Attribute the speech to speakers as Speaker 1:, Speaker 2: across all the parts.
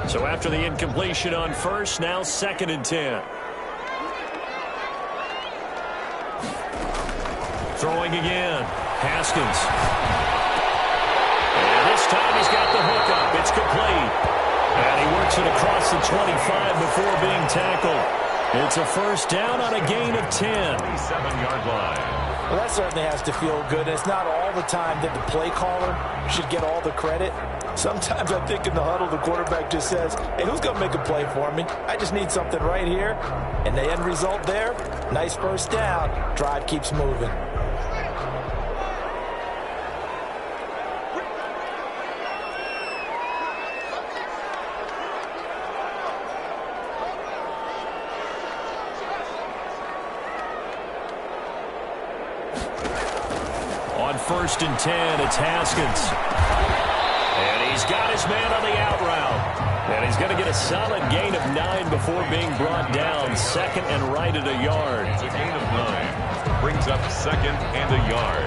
Speaker 1: So after the incompletion on first, now 2nd and 10. Throwing again. Haskins. And this time he's got the hook up. It's complete. And he works it across the 25 before being tackled. It's a first down on a gain of 10.
Speaker 2: 7-yard line.
Speaker 3: Well, that certainly has to feel good. It's not all the time that the play caller should get all the credit. Sometimes I think in the huddle, the quarterback just says, hey, who's going to make a play for me? I just need something right here. And the end result there, nice first down. Drive keeps moving.
Speaker 1: On 1st and 10, it's Haskins. And he's got his man on the out route. And he's going to get a solid gain of 9 before being brought down. 2nd and right at a yard.
Speaker 2: It's a gain of 9. Brings up 2nd and a yard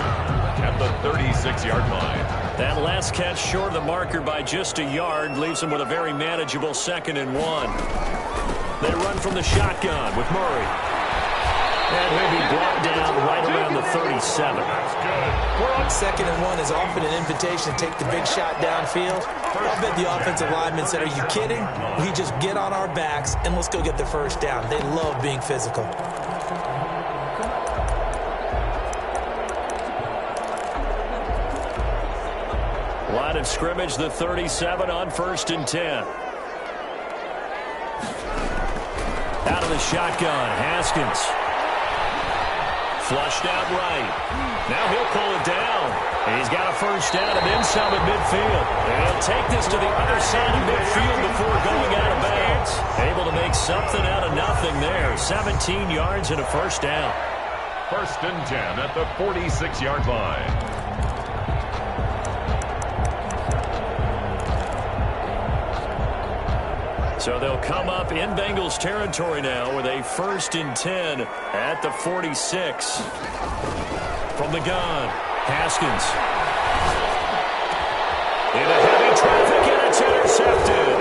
Speaker 2: at the 36-yard line.
Speaker 1: That last catch short of the marker by just a yard leaves him with a very manageable 2nd and 1. They run from the shotgun with Murray. And he'll be brought down right around the 37.
Speaker 2: That's good.
Speaker 3: 2nd and 1 is often an invitation to take the big shot downfield. I'll bet the offensive lineman said, are you kidding? We just get on our backs and let's go get the first down. They love being physical.
Speaker 1: Line of scrimmage, the 37 on 1st and 10. Out of the shotgun, Haskins. Flushed out right. Now he'll pull it down. He's got a first down and then some at midfield. And he'll take this to the other side of midfield before going out of bounds. Able to make something out of nothing there. 17 yards and a first down.
Speaker 2: 1st and 10 at the 46-yard line.
Speaker 1: So they'll come up in Bengals territory now with a 1st and 10 at the 46. From the gun, Haskins. Into heavy traffic, and it's intercepted.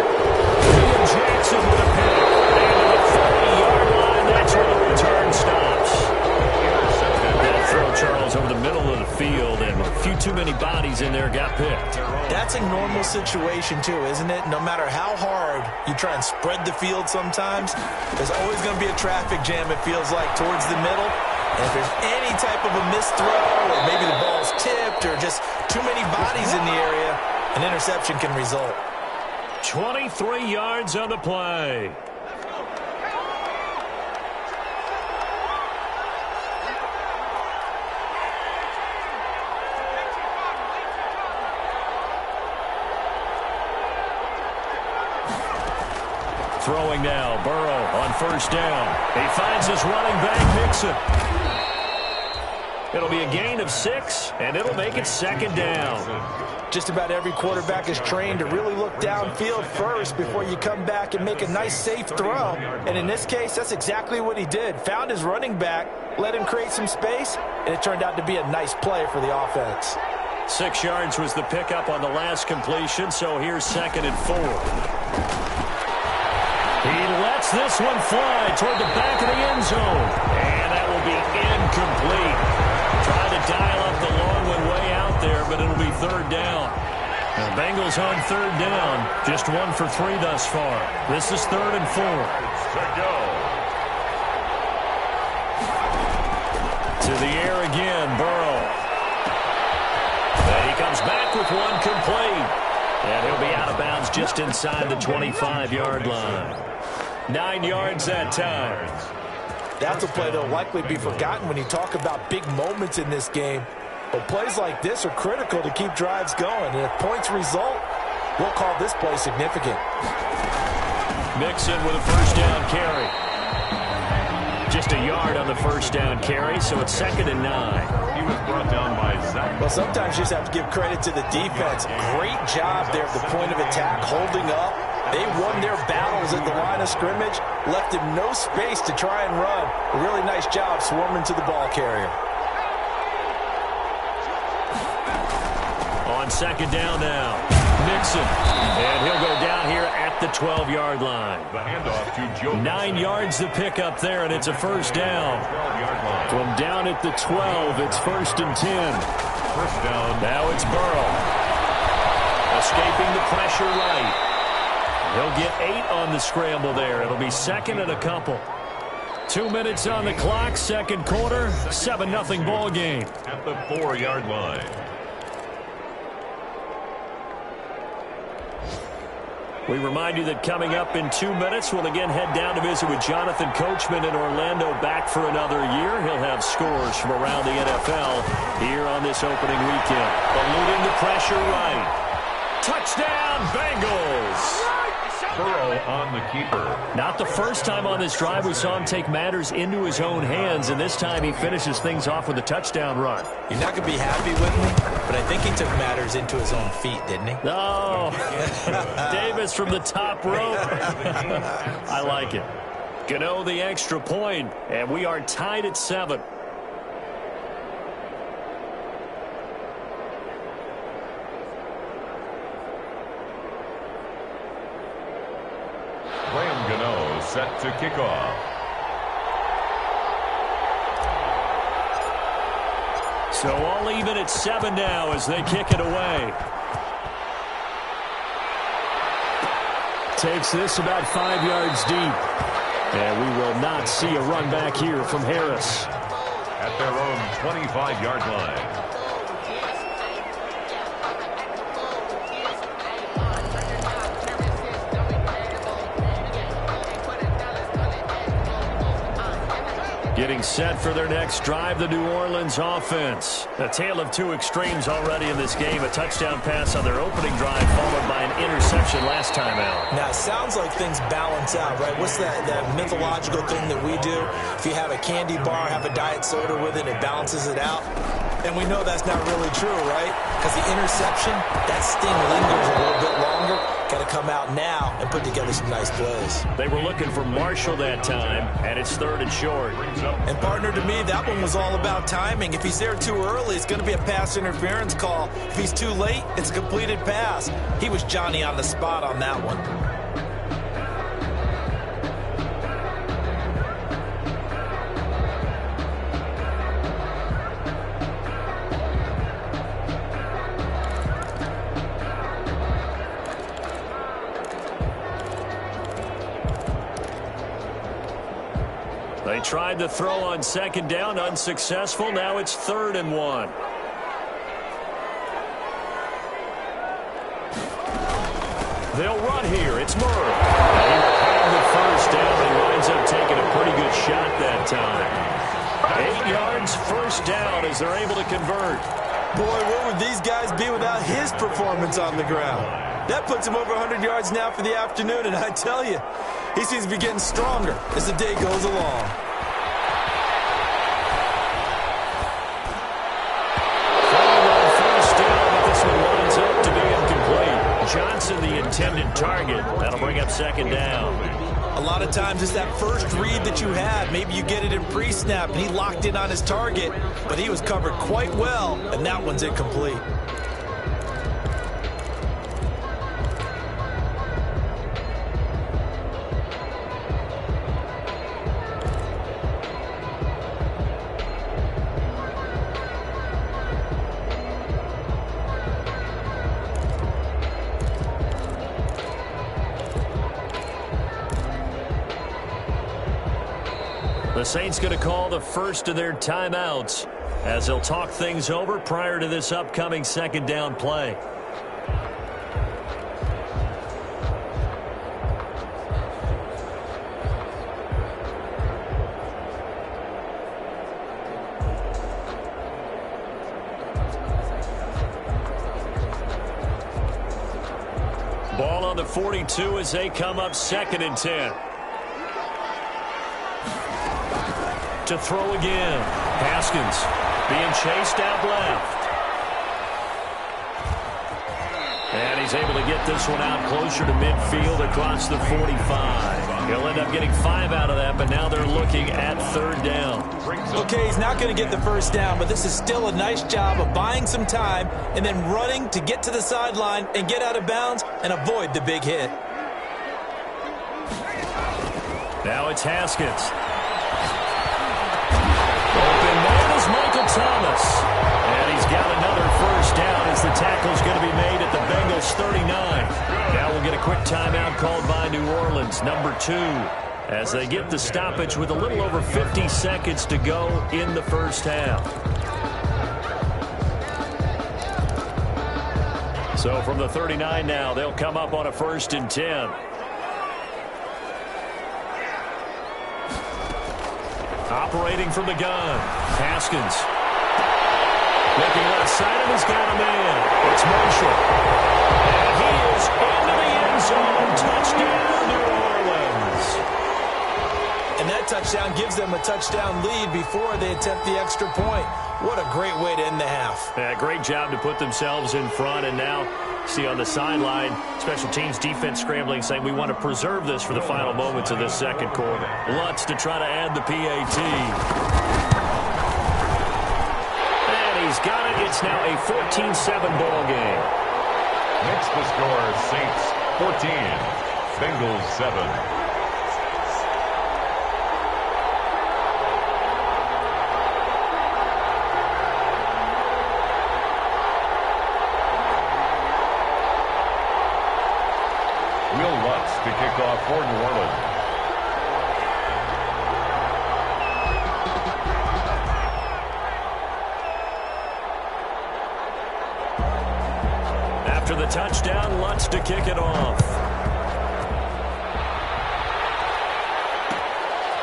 Speaker 1: Ian Jackson with a pick. And to the 40-yard line, that's where the return stops. That throw, Charles, over the middle of the field, and a few too many bodies in there got picked.
Speaker 3: That's a normal situation, too, isn't it? No matter how hard you try and spread the field sometimes, there's always going to be a traffic jam, it feels like, towards the middle. And if there's any type of a missed throw, or maybe the ball's tipped, or just too many bodies in the area, an interception can result.
Speaker 1: 23 yards on the play. Throwing now, Burrow on 1st down. He finds his running back, Mixon. It'll be a gain of 6, and it'll make it 2nd down.
Speaker 3: Just about every quarterback is trained to really look downfield first before you come back and make a nice, safe throw. And in this case, that's exactly what he did. Found his running back, let him create some space, and it turned out to be a nice play for the offense.
Speaker 1: 6 yards was the pickup on the last completion, so here's 2nd and 4. He lets this one fly toward the back of the end zone. And that will be incomplete. Trying to dial up the long one way out there, but it'll be 3rd down. The Bengals on 3rd down. Just 1 for 3 thus far. This is 3rd and 4.
Speaker 2: To go.
Speaker 1: To the air again, Burrow. And he comes back with one complete. And he'll be out of bounds just inside the 25-yard line. 9 yards that time.
Speaker 3: That's a play that will likely be forgotten when you talk about big moments in this game. But plays like this are critical to keep drives going. And if points result, we'll call this play significant.
Speaker 1: Mixon with a first down carry. Just a yard on the first down carry, so it's 2nd and 9.
Speaker 2: He was brought down by Zach.
Speaker 3: Well, sometimes you just have to give credit to the defense. Great job there at the point of attack, holding up. They won their battles at the line of scrimmage, left him no space to try and run. A really nice job swarming to the ball carrier.
Speaker 1: On second down now, Mixon. And he'll go down here at the 12-yard line.
Speaker 2: The handoff to Joe.
Speaker 1: 9 yards to pick up there, and it's a first down. From down at the 12, it's 1st and 10.
Speaker 2: First down.
Speaker 1: Now it's Burrow. Escaping the pressure right. He'll get 8 on the scramble there. It'll be second and a couple. 2 minutes on the clock, second quarter, 7-0 ball game.
Speaker 2: At the 4-yard line.
Speaker 1: We remind you that coming up in 2 minutes, we'll again head down to visit with Jonathan Coachman in Orlando, back for another year. He'll have scores from around the NFL here on this opening weekend. Eluding the pressure right. Touchdown, Bengals!
Speaker 2: Burrow on the keeper.
Speaker 1: Not the first time on this drive we saw him take matters into his own hands, and this time he finishes things off with a touchdown run.
Speaker 3: You're not going to be happy with me, but I think he took matters into his own feet, didn't he?
Speaker 1: Oh, Davis from the top rope. I like it. Gano the extra point, and we are tied at 7.
Speaker 2: Gano set to kick off.
Speaker 1: So all even at 7 now as they kick it away. Takes this about 5 yards deep. And we will not see a run back here from Harris.
Speaker 2: At their own 25-yard line.
Speaker 1: Getting set for their next drive, the New Orleans offense. A tale of two extremes already in this game. A touchdown pass on their opening drive, followed by an interception last time out.
Speaker 3: Now, it sounds like things balance out, right? What's that mythological thing that we do? If you have a candy bar, have a diet soda with it, it balances it out. And we know that's not really true, right? Because the interception, that sting lingers a little bit longer. Got to come out now and put together some nice plays.
Speaker 1: They were looking for Marshall that time, and it's 3rd and short.
Speaker 3: And, partner, to me, that one was all about timing. If he's there too early, it's going to be a pass interference call. If he's too late, it's a completed pass. He was Johnny on the spot on that one.
Speaker 1: They tried to throw on second down, unsuccessful. Now it's 3rd and 1. They'll run here. It's Murray. He will have the first down. He winds up taking a pretty good shot that time. 8 yards, first down as they're able to convert.
Speaker 3: Boy, where would these guys be without his performance on the ground? That puts him over 100 yards now for the afternoon, and I tell you, he seems to be getting stronger as the day goes along.
Speaker 1: First down, but this one winds up to be incomplete. Johnson, the intended target. That'll bring up second down.
Speaker 3: A lot of times it's that first read that you had. Maybe you get it in pre-snap, and he locked in on his target, but he was covered quite well, and that one's incomplete.
Speaker 1: The Saints going to call the first of their timeouts as they'll talk things over prior to this upcoming second down play. Ball on the 42 as they come up 2nd and 10. To throw again. Haskins being chased out left. And he's able to get this one out closer to midfield across the 45. He'll end up getting 5 out of that, but now they're looking at 3rd down.
Speaker 3: Okay, he's not going to get the first down, but this is still a nice job of buying some time and then running to get to the sideline and get out of bounds and avoid the big hit.
Speaker 1: Now it's Haskins. Open man is Michael Thomas. And he's got another first down as the tackle's going to be made at the Bengals 39. Now we'll get a quick timeout called by New Orleans, number 2, as they get the stoppage with a little over 50 seconds to go in the first half. So from the 39 now, they'll come up on a 1st and 10. Operating from the gun, Haskins. Looking left side, and he's got a man. It's Marshall. And he is into the end zone. Touchdown, New Orleans.
Speaker 3: And that touchdown gives them a touchdown lead before they attempt the extra point. What a great way to end the half.
Speaker 1: Yeah, great job to put themselves in front, and now see on the sideline, special teams defense scrambling, saying we want to preserve this for the final moments of this second quarter. Lutz to try to add the PAT. And he's got it. It's now a 14-7 ball game.
Speaker 2: Makes the score Saints 14, Bengals 7. To kick off for New Orleans.
Speaker 1: After the touchdown, Lutz to kick it off.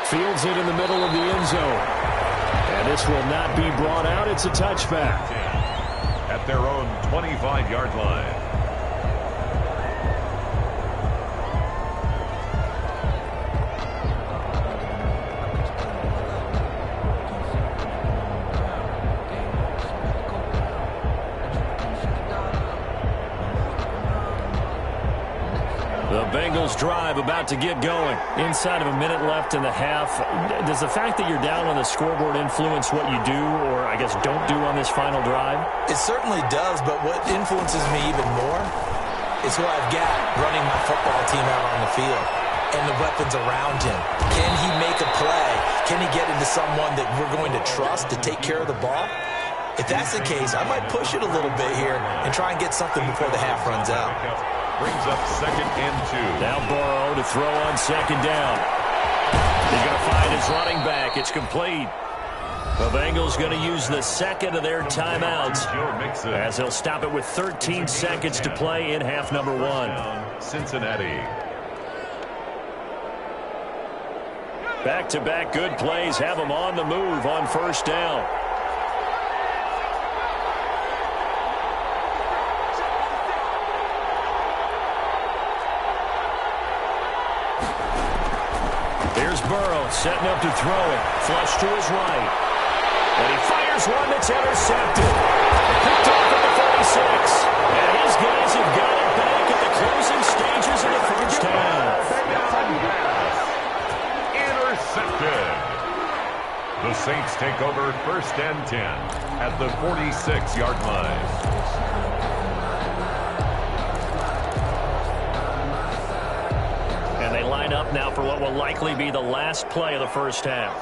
Speaker 1: Fields it in the middle of the end zone. And this will not be brought out. It's a touchback.
Speaker 2: At their own 25-yard line.
Speaker 1: Bengals drive about to get going. Inside of a minute left in the half. Does the fact that you're down on the scoreboard influence what you do, or I guess don't do on this final drive?
Speaker 3: It certainly does, but what influences me even more is who I've got running my football team out on the field and the weapons around him. Can he make a play? Can he get into someone that we're going to trust to take care of the ball? If that's the case, I might push it a little bit here and try and get something before the half runs out.
Speaker 2: Brings up 2nd and 2.
Speaker 1: Now Burrow to throw on 2nd down. He's going to find his running back. It's complete. The Bengals going to use the 2nd of their timeouts as they'll stop it with 13 seconds to play in half number 1.
Speaker 2: Cincinnati.
Speaker 1: Back-to-back good plays have them on the move on 1st down. Burrow setting up to throw it. Flush to his right. And he fires one that's intercepted. Picked off at the 36. And his guys have got it back at the closing stages of the first half.
Speaker 2: Intercepted. The Saints take over 1st and 10 at the 46-yard line.
Speaker 1: Line up now for what will likely be the last play of the first half.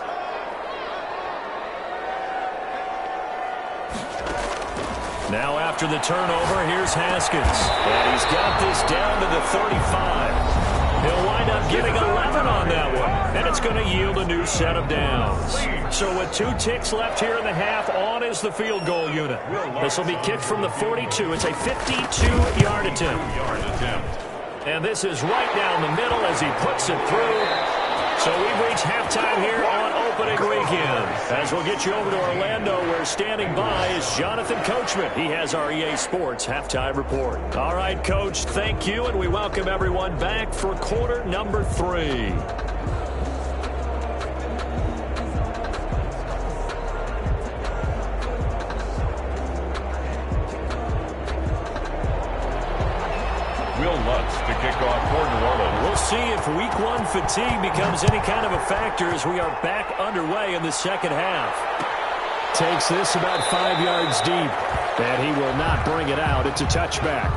Speaker 1: Now after the turnover, here's Haskins. And he's got this down to the 35. He'll wind up getting 11 on that one. And it's going to yield a new set of downs. So with 2 ticks left here in the half, on is the field goal unit. This will be kicked from the 42. It's a 52-yard attempt. And this is right down the middle as he puts it through. So we've reached halftime here on opening weekend. As we'll get you over to Orlando, where standing by is Jonathan Coachman. He has our EA Sports halftime report. All right, Coach, thank you, and we welcome everyone back for quarter number 3.
Speaker 2: Lutz to kick off for New Orleans.
Speaker 1: We'll see if if Week 1 fatigue becomes any kind of a factor as we are back underway in the second half. Takes this about 5 yards deep, and he will not bring it out. It's a touchback.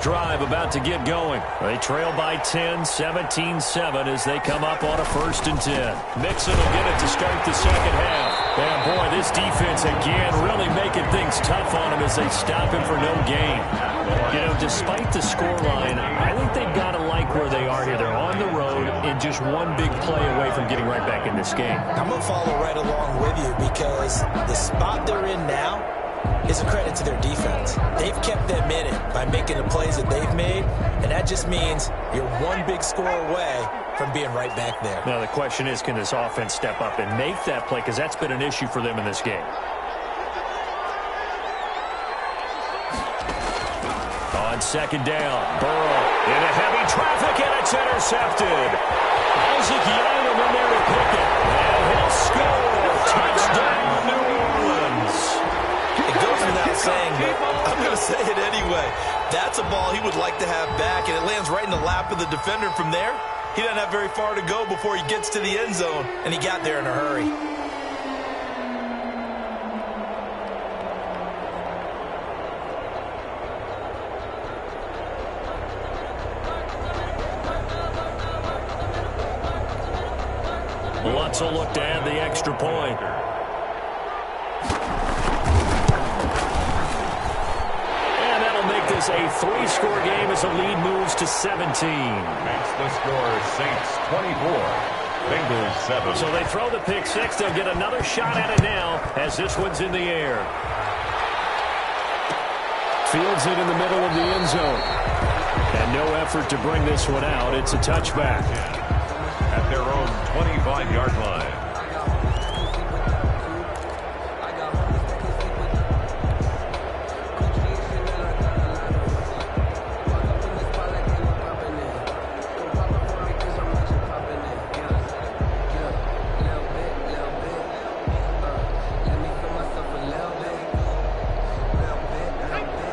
Speaker 1: Drive about to get going. They trail by 10, 17-7 as they come up on a 1st and 10. Mixon will get it to start the second half. And boy, this defense again really making things tough on him as they stop him for no gain. You know, despite the scoreline, I think they've got to like where they are here. They're on the road and just one big play away from getting right back in this game. I'm going to follow right along with you because the spot they're in now is a credit to their defense. They've kept them in it by making the plays that they've made, and that just means you're one big score away from being right back there. Now, the question is, can this offense step up and make that play? Because that's been an issue for them in this game. On 2nd down, Burrow into heavy traffic, and it's intercepted. Isaac Young in there to pick it, and he'll score. Touchdown, New Orleans. It goes without saying, but I'm going to say it anyway. That's a ball he would like to have back, and it lands right in the lap of the defender from there. He doesn't have very far to go before he gets to the end zone, and he got there in a hurry. Lutz will look to add the extra point. And that'll make this a 3-score game as the lead moves to 17.
Speaker 2: Makes the score Saints 24, Bengals 7.
Speaker 1: So they throw the pick six. They'll get another shot at it now as this one's in the air. Fields it in the middle of the end zone. And no effort to bring this one out. It's a touchback.
Speaker 2: At their own 25-yard line.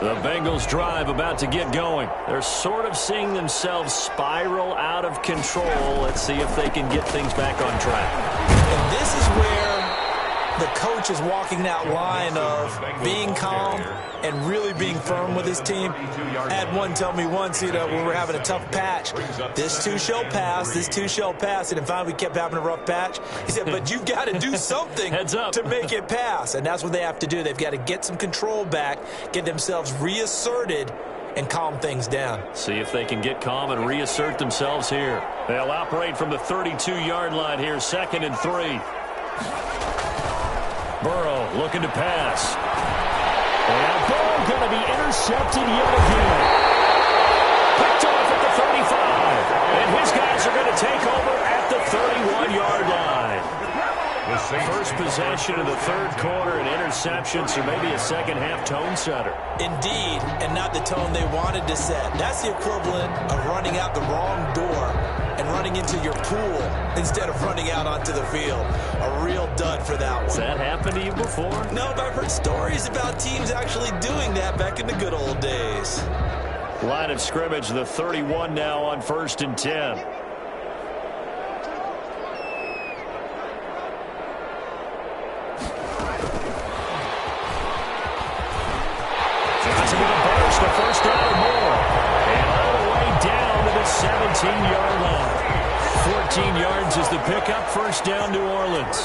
Speaker 1: The Bengals drive about to get going. They're sort of seeing themselves spiral out of control. Let's see if they can get things back on track. And this is where the coach is walking that line of being calm and really being firm with his team. I had one tell me once, when we were having a tough patch, this too shall pass, this too shall pass. And finally we kept having a rough patch. He said, but you've got to do something to make it pass. And that's what they have to do. They've got to get some control back, get themselves reasserted, and calm things down. See if they can get calm and reassert themselves here. They'll operate from the 32-yard line here, 2nd and 3. Burrow looking to pass. And Burrow going to be intercepted yet again. Picked off at the 35. And his guys are going to take over at the 31-yard line. First possession of the 3rd quarter, an interception, so maybe a second-half tone setter. Indeed, and not the tone they wanted to set. That's the equivalent of running out the wrong door and running into your pool instead of running out onto the field. A real dud for that one. Has that happened to you before? No, but I've heard stories about teams actually doing that back in the good old days. Line of scrimmage, the 31 now on 1st and 10. The first down or more. And all the way down to the 17-yard line. 14 yards is the pickup. First down, New Orleans.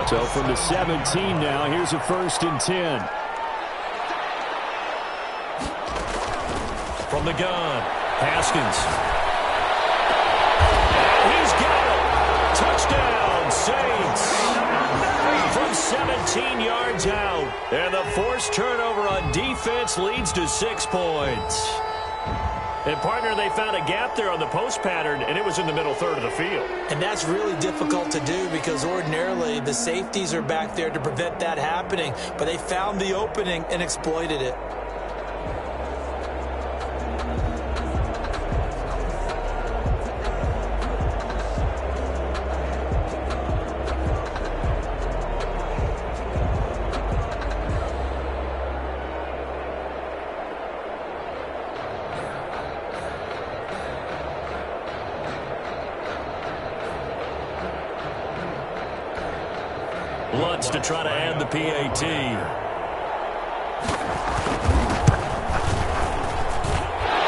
Speaker 1: So from the 17 now, here's a 1st and 10. From the gun, Haskins. And he's got it. Touchdown, Saints. From 17 yards out. And the forced turnover on defense leads to 6 points. And, partner, they found a gap there on the post pattern, and it was in the middle third of the field.
Speaker 3: And that's really difficult to do because ordinarily the safeties are back there to prevent that happening. But they found the opening and exploited it.
Speaker 1: Lutz to try to add the PAT.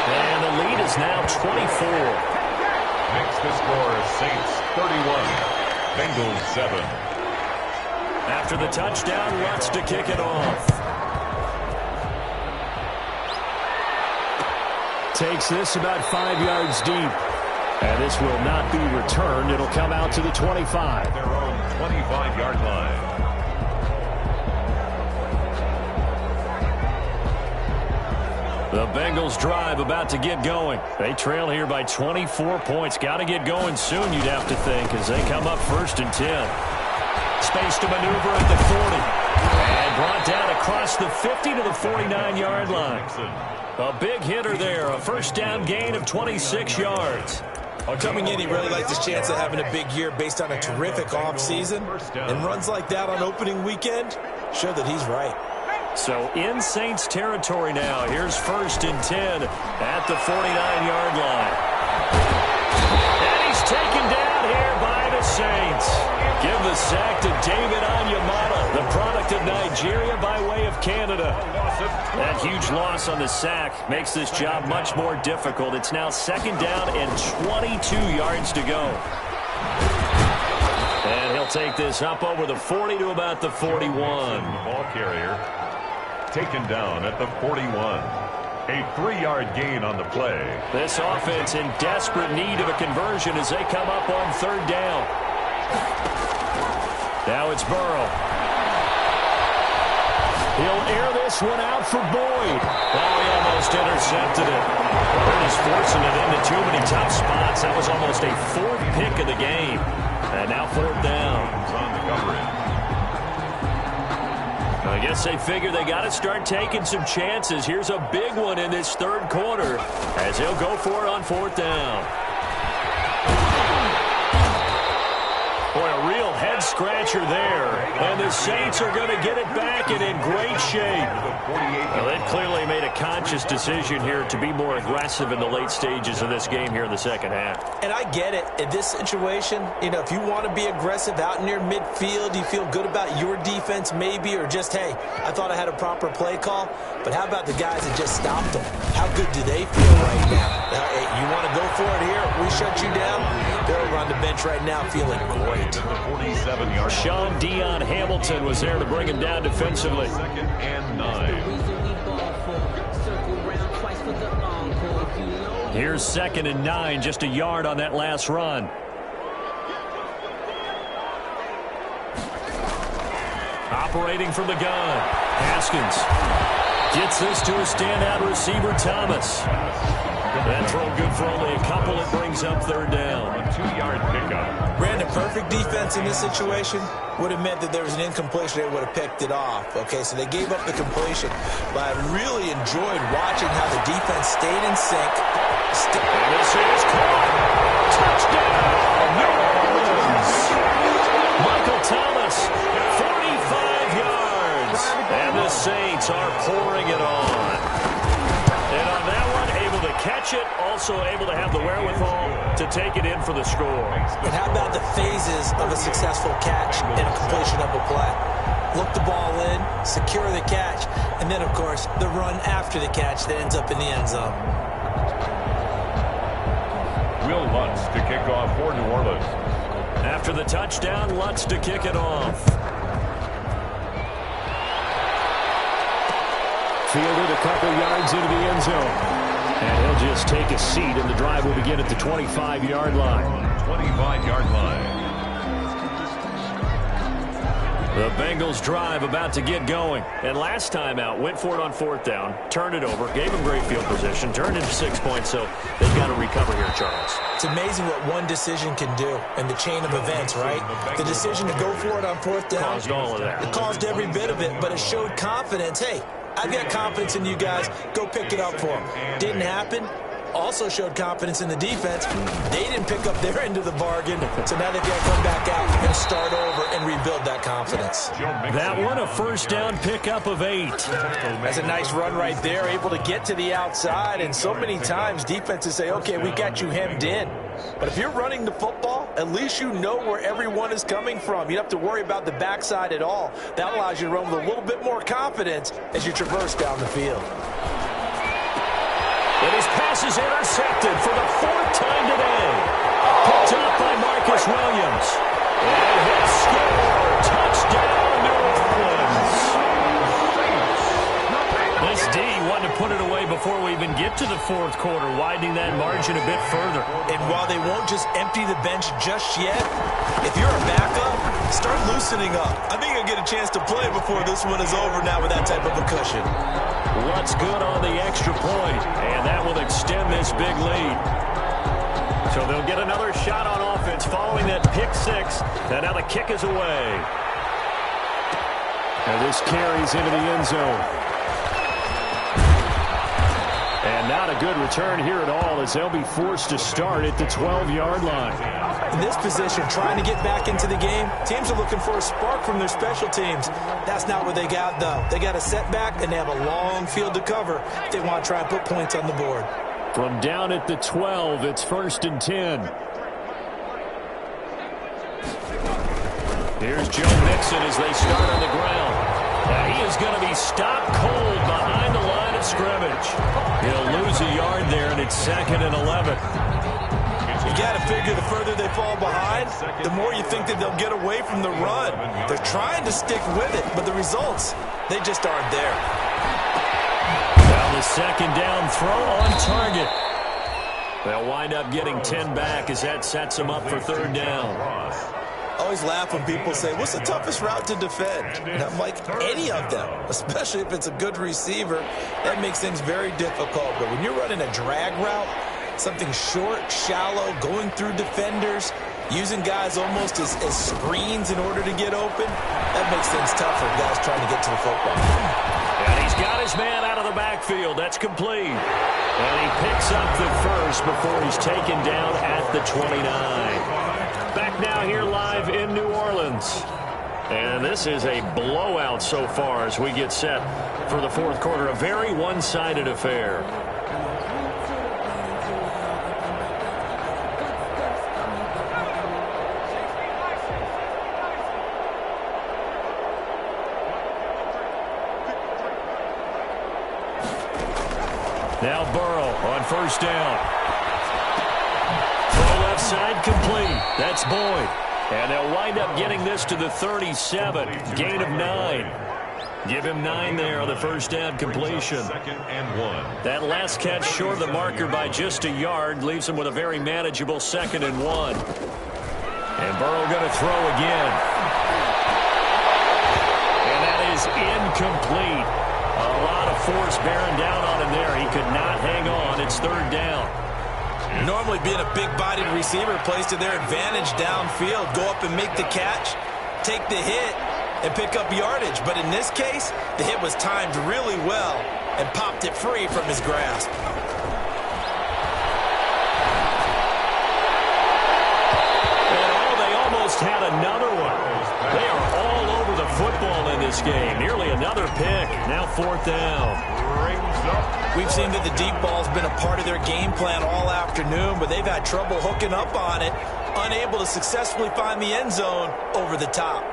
Speaker 1: And the lead is now 24.
Speaker 2: Makes the score Saints 31, Bengals 7.
Speaker 1: After the touchdown, Lutz to kick it off. Takes this about 5 yards deep. And this will not be returned. It'll come out to the 25.
Speaker 2: Their own 25-yard line.
Speaker 1: The Bengals drive about to get going. They trail here by 24 points. Got to get going soon, you'd have to think, as they come up 1st and 10. Space to maneuver at the 40. And brought down across the 50 to the 49-yard line. A big hitter there. A first down gain of 26 yards.
Speaker 3: Coming in, he really likes his chance of having a big year based on a terrific offseason. And runs like that on opening weekend show that he's right.
Speaker 1: So in Saints territory now. Here's 1st and 10 at the 49-yard line. And he's taken down here by the Saints. Give the sack to David Onyemata, the product of Nigeria by way of Canada. That huge loss on the sack makes this job much more difficult. It's now 2nd down and 22 yards to go. And he'll take this up over the 40 to about the 41.
Speaker 2: The ball carrier taken down at the 41. A 3-yard gain on the play.
Speaker 1: This offense in desperate need of a conversion as they come up on 3rd down. Now it's Burrow. He'll air this one out for Boyd. Oh, he almost intercepted it. Bird is forcing it into too many tough spots. That was almost a 4th pick of the game. And now 4th down.
Speaker 2: On the coverage.
Speaker 1: I guess they figure they got to start taking some chances. Here's a big one in this 3rd quarter as he'll go for it on 4th down. Boy, a real head-scratcher there. And the Saints are going to get it back and in great shape. Well, they've clearly made a conscious decision here to be more aggressive in the late stages of this game here in the 2nd half.
Speaker 3: And I get it. In this situation, if you want to be aggressive out near midfield, you feel good about your defense maybe, or just, hey, I thought I had a proper play call. But how about the guys that just stopped them? How good do they feel right now? Hey, you want to go for it here? We shut you down? They're over on the bench right now feeling great.
Speaker 1: Sean Dion Hamilton was there to bring him down defensively.
Speaker 2: 2nd and 9.
Speaker 1: Here's 2nd and 9, just a yard on that last run. Operating from the gun. Haskins gets this to a standout receiver, Thomas. That throw good for only a couple. It brings up 3rd down.
Speaker 2: A 2-yard pickup.
Speaker 3: Brandon, perfect defense in this situation would have meant that there was an incompletion. They would have picked it off. Okay, so they gave up the completion. But I really enjoyed watching how the defense stayed in sync.
Speaker 1: And this is caught. Touchdown, New Orleans. Michael Thomas, 45 yards. And the Saints are pouring it on. And on that one, able to catch it, also able to have the wherewithal to take it in for the score.
Speaker 3: And how about the phases of a successful catch and a completion of a play? Look the ball in, secure the catch, and then, of course, the run after the catch that ends up in the end zone.
Speaker 2: Will Lutz to kick off for New Orleans.
Speaker 1: After the touchdown, Lutz to kick it off. Fielded a couple yards into the end zone. And he'll just take a seat, and the drive will begin at the 25-yard line.
Speaker 2: 25-yard line.
Speaker 1: The Bengals drive about to get going. And last time out, went for it on 4th down, turned it over, gave them great field position, turned into 6 points, so they've got to recover here, Charles.
Speaker 3: It's amazing what one decision can do in the chain of events, right? The decision to go for it on 4th down.
Speaker 1: Caused all of that.
Speaker 3: It caused every bit of it, but it showed confidence. Hey, I've got confidence in you guys. Go pick it up for them. Didn't happen. Also showed confidence in the defense. They didn't pick up their end of the bargain, so now they've got to come back out and start over and rebuild that confidence.
Speaker 1: That one, a 1st down pickup of 8.
Speaker 3: That's a nice run right there, able to get to the outside, and so many times defenses say, okay, we got you hemmed in. But if you're running the football, at least you know where everyone is coming from. You don't have to worry about the backside at all. That allows you to run with a little bit more confidence as you traverse down the field.
Speaker 1: And his pass is intercepted for the 4th time today. Picked up by Marcus Williams. And he'll score. Touchdown, New Orleans. This D wanted to put it away before we even get to the 4th quarter, widening that margin a bit further.
Speaker 3: And while they won't just empty the bench just yet, if you're a backup, start loosening up. I think you'll get a chance to play before this one is over now with that type of a cushion.
Speaker 1: What's good on the extra point, and that will extend this big lead. So they'll get another shot on offense following that pick 6, and now the kick is away. And this carries into the end zone. And not a good return here at all as they'll be forced to start at the 12-yard line.
Speaker 3: In this position, trying to get back into the game, teams are looking for a spark from their special teams. That's not what they got, though. They got a setback, and they have a long field to cover if they want to try and put points on the board.
Speaker 1: From down at the 12, it's 1st and 10. Here's Joe Mixon as they start on the ground. Now he is going to be stopped cold behind the line of scrimmage. He'll lose a yard there, and it's 2nd and 11.
Speaker 3: You got to figure the further they fall behind, the more you think that they'll get away from the run. They're trying to stick with it, but the results, they just aren't there.
Speaker 1: Now the 2nd down throw on target. They'll wind up getting 10 back as that sets them up for 3rd down.
Speaker 3: I always laugh when people say, what's the toughest route to defend? And I'm like, any of them, especially if it's a good receiver. That makes things very difficult. But when you're running a drag route, something short, shallow, going through defenders, using guys almost as screens in order to get open, that makes things tougher, guys trying to get to the football.
Speaker 1: And he's got his man out of the backfield. That's complete. And he picks up the 1st before he's taken down at the 29. Back now here live in New Orleans. And this is a blowout so far as we get set for the 4th quarter. A very one-sided affair. Now Burrow on 1st down. Throw left side complete. That's Boyd. And they'll wind up getting this to the 37. Gain of 9. Give him 9 there on the 1st down completion.
Speaker 2: 2nd and 1.
Speaker 1: That last catch short of the marker by just a yard leaves him with a very manageable 2nd and 1. And Burrow going to throw again. And that is incomplete. A lot of force bearing down on him there. He could not hang on. It's 3rd down.
Speaker 3: Normally being a big-bodied receiver plays to their advantage downfield. Go up and make the catch, take the hit, and pick up yardage. But in this case, the hit was timed really well and popped it free from his grasp.
Speaker 1: And they almost had another one. They are all over the football in this game. Nearly another pick. Now 4th down.
Speaker 3: We've seen that the deep ball's been a part of their game plan all afternoon, but they've had trouble hooking up on it, unable to successfully find the end zone over the top.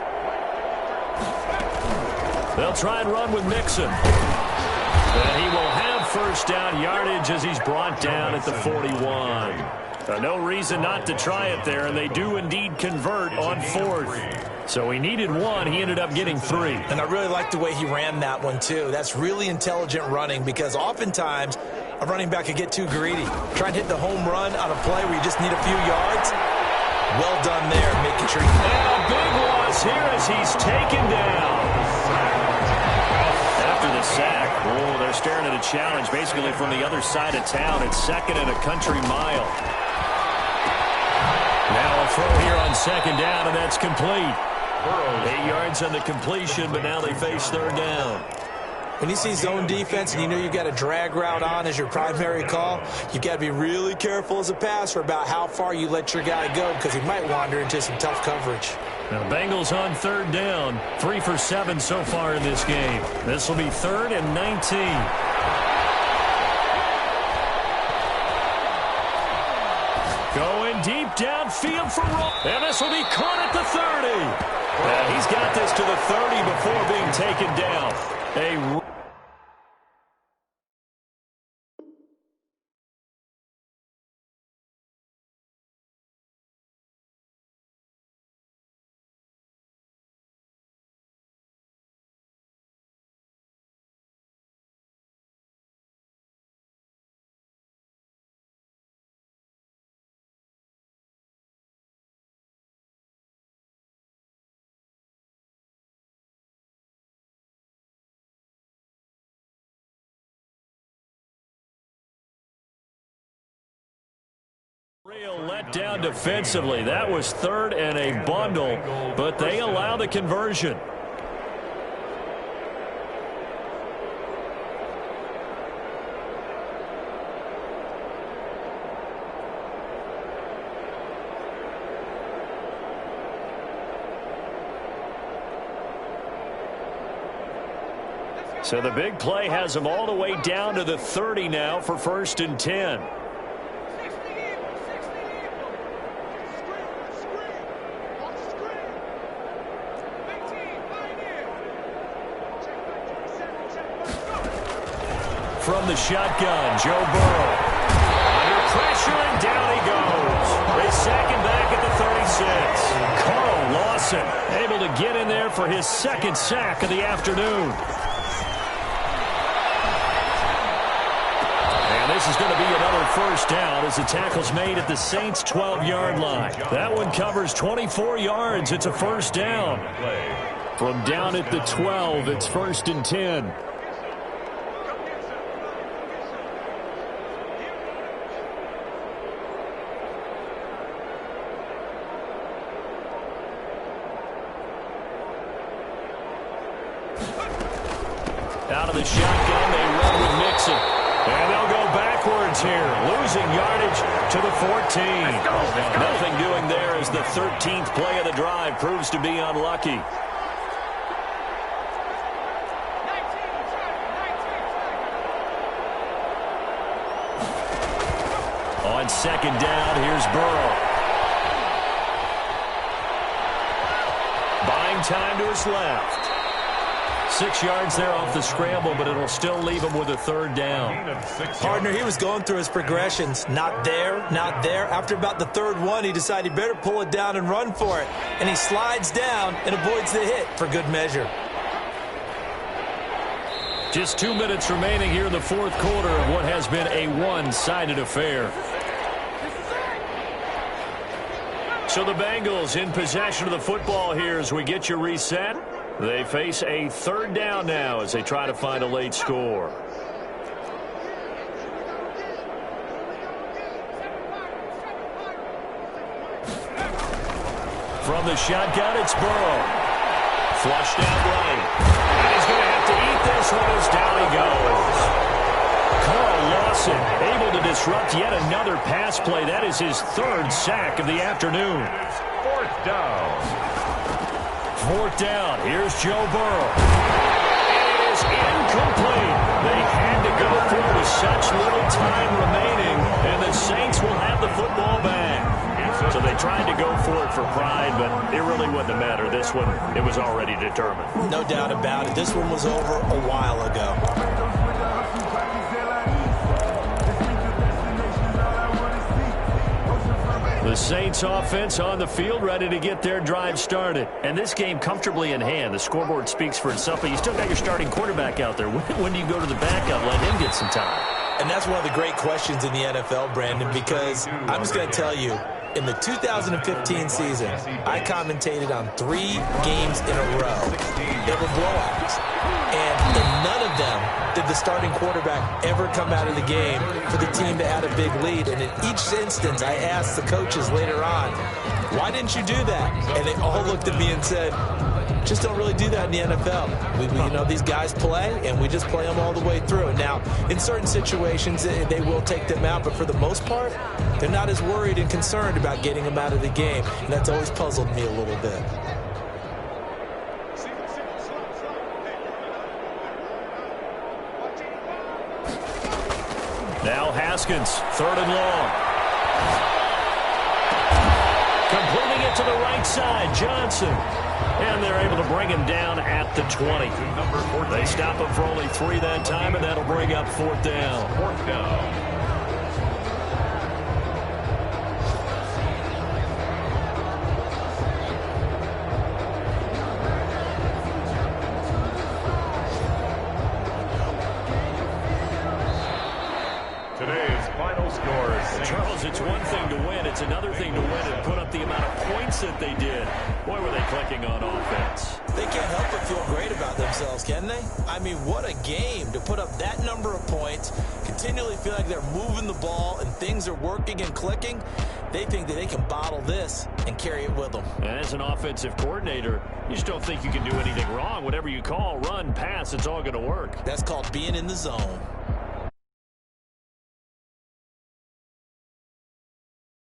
Speaker 1: They'll try and run with Mixon. And he will have 1st down yardage as he's brought down at the 41. No reason not to try it there, and they do indeed convert on 4th. So he needed 1. He ended up getting 3.
Speaker 3: And I really like the way he ran that one, too. That's really intelligent running because oftentimes a running back could get too greedy. Try and hit the home run on a play where you just need a few yards. Well done there, making sure.
Speaker 1: And a big loss here as he's taken down. After the sack, they're staring at a challenge basically from the other side of town. It's 2nd and a country mile. Now a throw here on 2nd down, and that's complete. 8 yards on the completion, but now they face 3rd down.
Speaker 3: When you see zone defense and you know you've got a drag route on as your primary call, you've got to be really careful as a passer about how far you let your guy go because he might wander into some tough coverage.
Speaker 1: Now, Bengals on 3rd down. 3 for 7 so far in this game. This will be 3rd and 19. Going deep downfield for Roll. And this will be caught at the 30. And he's got this to the 30 before being taken down. Real letdown defensively. That was 3rd and a bundle, but they allow the conversion. So the big play has them all the way down to the 30 now for 1st and 10. From the shotgun, Joe Burrow. Under pressure, and down he goes. They sack him back at the 36. Carl Lawson able to get in there for his 2nd sack of the afternoon. And this is going to be another 1st down as the tackle's made at the Saints' 12-yard line. That one covers 24 yards. It's a 1st down. From down at the 12, it's 1st and 10. Out of the shotgun, they run with Mixon. And they'll go backwards here, losing yardage to the 14. Nothing doing there as the 13th play of the drive proves to be unlucky. On 2nd down, here's Burrow. Buying time to his left. 6 yards there off the scramble, but it'll still leave him with a 3rd down.
Speaker 3: Partner, he was going through his progressions. Not there, not there. After about the 3rd one, he decided he better pull it down and run for it. And he slides down and avoids the hit for good measure.
Speaker 1: Just 2 minutes remaining here in the 4th quarter of what has been a one-sided affair. So the Bengals in possession of the football here as we get you reset. They face a 3rd down now as they try to find a late score. From the shotgun, it's Burrow. Flushed out right. And he's going to have to eat this one as down he goes. Carl Lawson able to disrupt yet another pass play. That is his 3rd sack of the afternoon.
Speaker 2: 4th down.
Speaker 1: 4th down. Here's Joe Burrow. And it is incomplete. They had to go for it with such little time remaining, and the Saints will have the football back. So they tried to go for it for pride, but it really wouldn't have mattered. This one, it was already determined.
Speaker 3: No doubt about it. This one was over a while ago.
Speaker 1: The Saints offense on the field, ready to get their drive started. And this game comfortably in hand. The scoreboard speaks for itself, but you still got your starting quarterback out there. When do you go to the backup, let him get some time?
Speaker 3: And that's one of the great questions in the NFL, Brandon, because I'm just going to tell you, In the 2015 season, I commentated on 3 games in a row. They were blowouts. And in none of them did the starting quarterback ever come out of the game for the team that had a big lead. And in each instance, I asked the coaches later on, why didn't you do that? And they all looked at me and said, just don't really do that in the NFL. You know, these guys play, and we just play them all the way through. Now, in certain situations, they will take them out, but for the most part, they're not as worried and concerned about getting them out of the game, and that's always puzzled me a little bit.
Speaker 1: Now Haskins, 3rd and long. Completing it to the right side, Johnson. And they're able to bring him down at the 20. They stop him for only 3 that time, and that'll bring up 4th down.
Speaker 2: 4th down.
Speaker 1: Charles, it's one thing to win. It's another thing to win and put up the amount of points that they did. Boy, were they clicking on offense.
Speaker 3: They can't help but feel great about themselves, can they? I mean, what a game to put up that number of points, continually feel like they're moving the ball and things are working and clicking. They think that they can bottle this and carry it with them.
Speaker 1: And as an offensive coordinator, you just don't think you can do anything wrong. Whatever you call, run, pass, it's all going to work.
Speaker 3: That's called being in the zone.